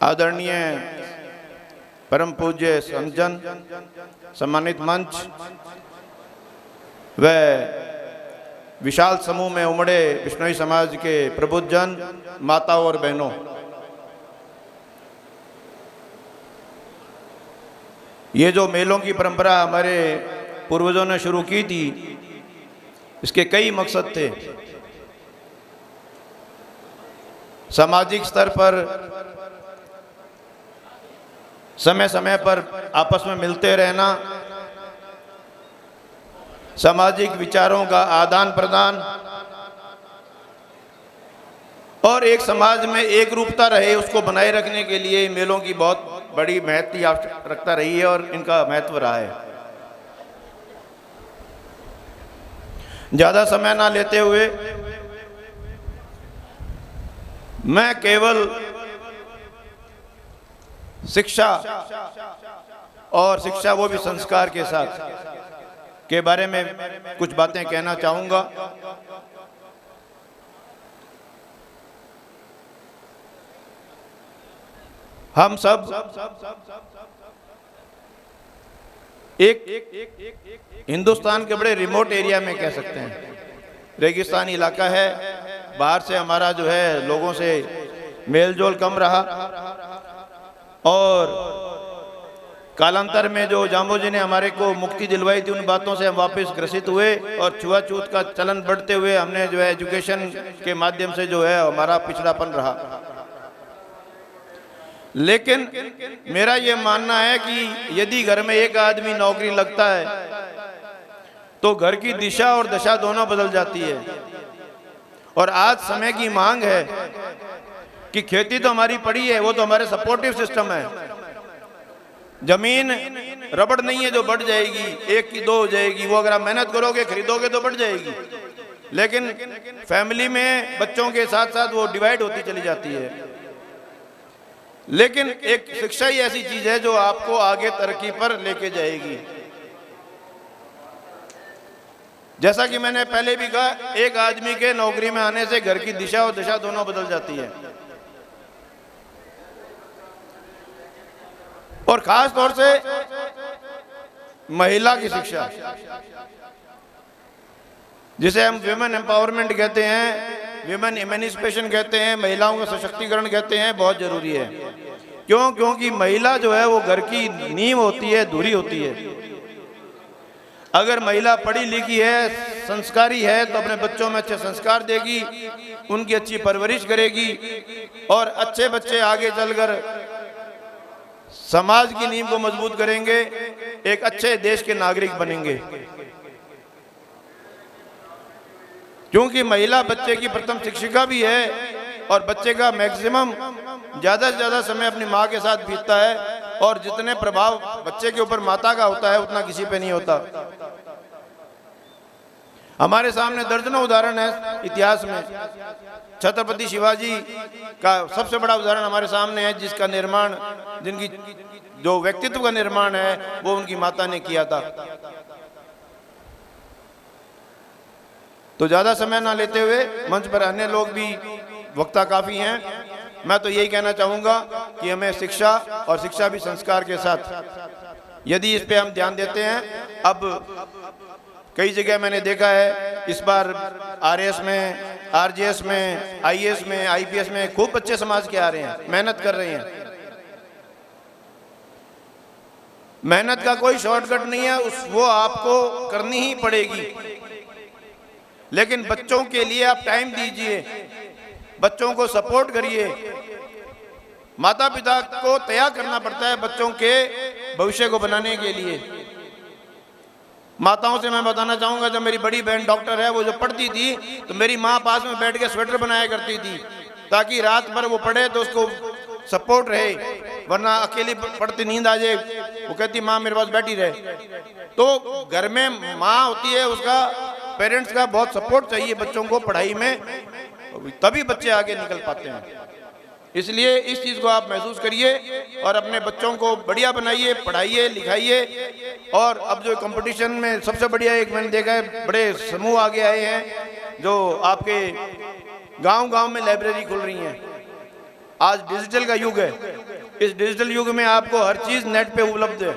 आदरणीय परम पूज्य संतजन, सम्मानित मंच व विशाल समूह में उमड़े बिश्नोई समाज के प्रबुद्धजन, माताओं और बहनों, ये जो मेलों की परंपरा हमारे पूर्वजों ने शुरू की थी, इसके कई मकसद थे। सामाजिक स्तर पर समय समय पर आपस में मिलते रहना, सामाजिक विचारों का आदान प्रदान और एक समाज में एक रूपता रहे उसको बनाए रखने के लिए मेलों की बहुत बड़ी महत्व आवश्यकता रही है और इनका महत्व रहा है। ज़्यादा समय ना लेते हुए मैं केवल शिक्षा और शिक्षा वो भी संस्कार के साथ के बारे में कुछ बातें कहना चाहूँगा। हम सब एक हिंदुस्तान के बड़े रिमोट एरिया में कह सकते हैं, रेगिस्तानी इलाका है। बाहर से हमारा जो है लोगों से मेलजोल कम रहा और कालांतर में जो जाम्बो जी ने हमारे को मुक्ति दिलवाई थी, उन बातों से हम वापस ग्रसित हुए और छुआछूत का चलन बढ़ते हुए हमने जो है एजुकेशन के माध्यम से जो है हमारा पिछड़ापन रहा। लेकिन मेरा ये मानना है कि यदि घर में एक आदमी नौकरी लगता है तो घर की दिशा और दशा दोनों बदल जाती है। और आज समय की मांग है कि खेती तो हमारी पड़ी है, वो तो हमारे सपोर्टिव सिस्टम है। जमीन रबड़ नहीं है जो बढ़ जाएगी, एक की दो हो जाएगी। वो अगर आप मेहनत करोगे, खरीदोगे तो बढ़ जाएगी। लेकिन फैमिली में बच्चों के साथ साथ वो डिवाइड होती चली जाती है। लेकिन एक शिक्षा ही ऐसी चीज है जो आपको आगे तरक्की पर लेके जाएगी। जैसा कि मैंने पहले भी कहा, एक आदमी के नौकरी में आने से घर की दिशा और दशा दोनों बदल जाती है। और खास तौर से महिला की शिक्षा, जिसे हम विमेन एम्पावरमेंट कहते हैं, विमेन इमेनिसिपेशन कहते हैं, महिलाओं का सशक्तिकरण कहते हैं, बहुत जरूरी है। क्यों? क्योंकि महिला जो है वो घर की नींव होती है, धुरी होती है। अगर महिला पढ़ी लिखी है, संस्कारी है, तो अपने बच्चों में अच्छे संस्कार देगी, उनकी अच्छी परवरिश करेगी और अच्छे बच्चे आगे चलकर समाज की नींव को मजबूत करेंगे, एक अच्छे देश के नागरिक बनेंगे। क्योंकि महिला बच्चे की प्रथम शिक्षिका भी है और बच्चे का मैक्सिमम ज़्यादा से ज़्यादा समय अपनी माँ के साथ बीतता है। और जितने प्रभाव बच्चे के ऊपर माता का होता है उतना किसी पे नहीं होता। हमारे सामने दर्जनों उदाहरण है इतिहास में। छत्रपति शिवाजी का सबसे बड़ा उदाहरण हमारे सामने है, जिसका निर्माण, जिनकी जो व्यक्तित्व का निर्माण है वो उनकी माता ने किया था। तो ज्यादा समय ना लेते हुए, मंच पर अन्य लोग भी वक्ता काफी हैं, मैं तो यही कहना चाहूँगा कि हमें शिक्षा और शिक्षा भी संस्कार के साथ, यदि इस पे हम ध्यान देते हैं। अब कई जगह मैंने देखा है, इस बार आरएस में, आरजेएस में, आईएएस में, आईपीएस में खूब बच्चे समाज के आ रहे हैं, मेहनत कर रहे हैं। मेहनत का कोई शॉर्टकट नहीं है, वो आपको करनी ही पड़ेगी। लेकिन बच्चों के लिए आप टाइम दीजिए, बच्चों को सपोर्ट करिए। माता पिता को तैयार करना पड़ता है बच्चों के भविष्य को बनाने के लिए। माताओं से मैं बताना चाहूंगा, जब मेरी बड़ी बहन डॉक्टर है, वो जो पढ़ती थी तो मेरी माँ पास में बैठ के स्वेटर बनाया करती थी, ताकि रात भर वो पढ़े तो उसको सपोर्ट रहे, वरना अकेली पढ़ती नींद आ जाए। वो कहती माँ मेरे पास बैठी रहे। तो घर में माँ होती है, उसका पेरेंट्स का बहुत सपोर्ट चाहिए बच्चों को पढ़ाई में, तभी बच्चे आगे निकल पाते हैं। इसलिए इस चीज़ को आप महसूस करिए और अपने बच्चों को बढ़िया बनाइए, पढ़ाइए, लिखाइए। और अब जो कंपटीशन में सबसे बढ़िया एक मैंने देखा है, बड़े समूह आगे आए हैं जो आपके गांव-गांव में लाइब्रेरी खुल रही हैं। आज डिजिटल का युग है। इस डिजिटल युग में आपको हर चीज़ नेट पे उपलब्ध है।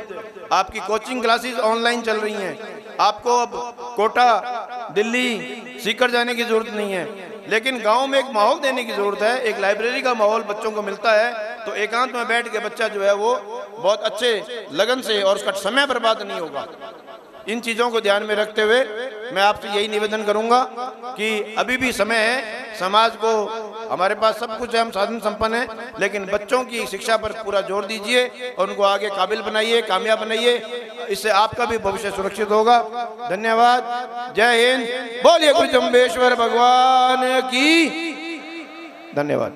आपकी कोचिंग क्लासेस ऑनलाइन चल रही हैं। आपको अब कोटा, दिल्ली, सीकर जाने की ज़रूरत नहीं है। लेकिन गांव में एक माहौल देने की ज़रूरत है। एक लाइब्रेरी का माहौल बच्चों को मिलता है तो एकांत में बैठ के बच्चा जो है वो बहुत अच्छे लगन से, और उसका समय बर्बाद नहीं होगा। इन चीज़ों को ध्यान में रखते हुए मैं आपसे यही निवेदन करूंगा कि अभी भी समय है। समाज को, हमारे पास सब कुछ है, हम साधन संपन्न हैं, लेकिन बच्चों की शिक्षा पर पूरा जोर दीजिए और उनको आगे काबिल बनाइए, कामयाब बनाइए। इससे आपका भी भविष्य सुरक्षित होगा। धन्यवाद। जय हिंद। बोलिए गुरु जम्बेश्वर भगवान की। धन्यवाद।